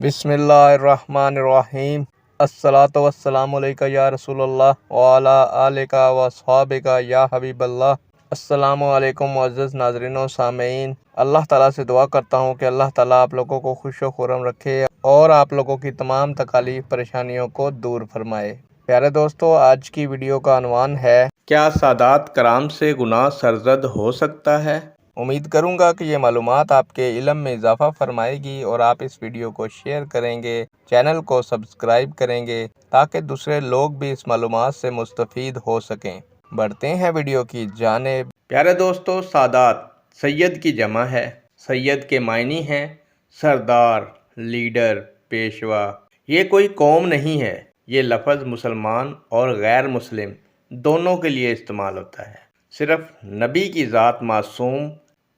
बिस्मिल्लाहिर्रहमानिर्रहीम। अस्सलातु वस्सलामु अलैका या रसूल अल्लाह व अला आलिका व अस्हाबिका या हबीबल्लाह। अस्सलामु अलैकुम मुअज़्ज़ज़ नाज़रीन व सामीन। अल्लाह ताला से दुआ करता हूँ कि अल्लाह ताला आप लोगों को खुश व खुर्रम रखे और आप लोगों की तमाम तकालीफ परेशानियों को दूर फरमाए। प्यारे दोस्तों, आज की वीडियो का अनवान है, क्या सादात कराम से गुनाह सरज़द हो सकता है। उम्मीद करूंगा कि ये मालूमात आपके इल्म में इजाफा फरमाएगी और आप इस वीडियो को शेयर करेंगे, चैनल को सब्सक्राइब करेंगे ताकि दूसरे लोग भी इस मालूमात से मुस्तफ़ीद हो सकें। बढ़ते हैं वीडियो की जानिब। प्यारे दोस्तों, सादात सैयद की जमा है। सैयद के मायने हैं सरदार, लीडर, पेशवा। ये कोई कौम नहीं है। ये लफ्ज़ मुसलमान और गैर मुस्लिम दोनों के लिए इस्तेमाल होता है। सिर्फ नबी की ज़ात मासूम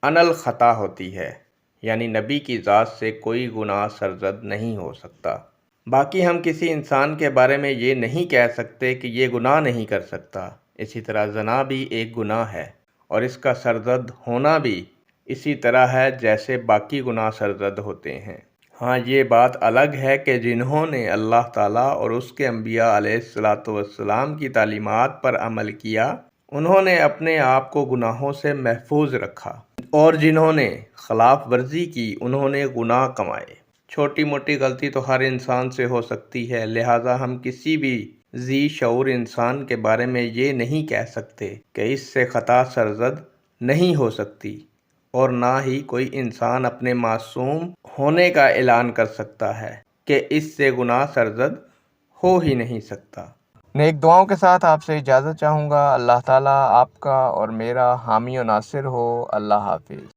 अनल ख़ता होती है, यानी नबी की ज़ात से कोई गुनाह सरज़द नहीं हो सकता। बाकी हम किसी इंसान के बारे में ये नहीं कह सकते कि ये गुनाह नहीं कर सकता। इसी तरह ज़ना भी एक गुनाह है और इसका सरज़द होना भी इसी तरह है जैसे बाकी गुनाह सरज़द होते हैं। हाँ, ये बात अलग है कि जिन्होंने अल्लाह ताला और उसके अंबिया अलैहिस्सलातु वस्सलाम की तालीमात पर अमल किया, उन्होंने अपने आप को गुनाहों से महफूज रखा, और जिन्होंने खिलाफ वर्जी की उन्होंने गुनाह कमाए। छोटी मोटी गलती तो हर इंसान से हो सकती है, लिहाजा हम किसी भी ज़ी शऊर इंसान के बारे में ये नहीं कह सकते कि इससे ख़ता सरज़द नहीं हो सकती, और ना ही कोई इंसान अपने मासूम होने का ऐलान कर सकता है कि इससे गुनाह सरज़द हो ही नहीं सकता। नेक दुआओं के साथ आपसे इजाज़त चाहूँगा। अल्लाह ताला आपका और मेरा हामी और नासिर हो। अल्लाह हाफिज़।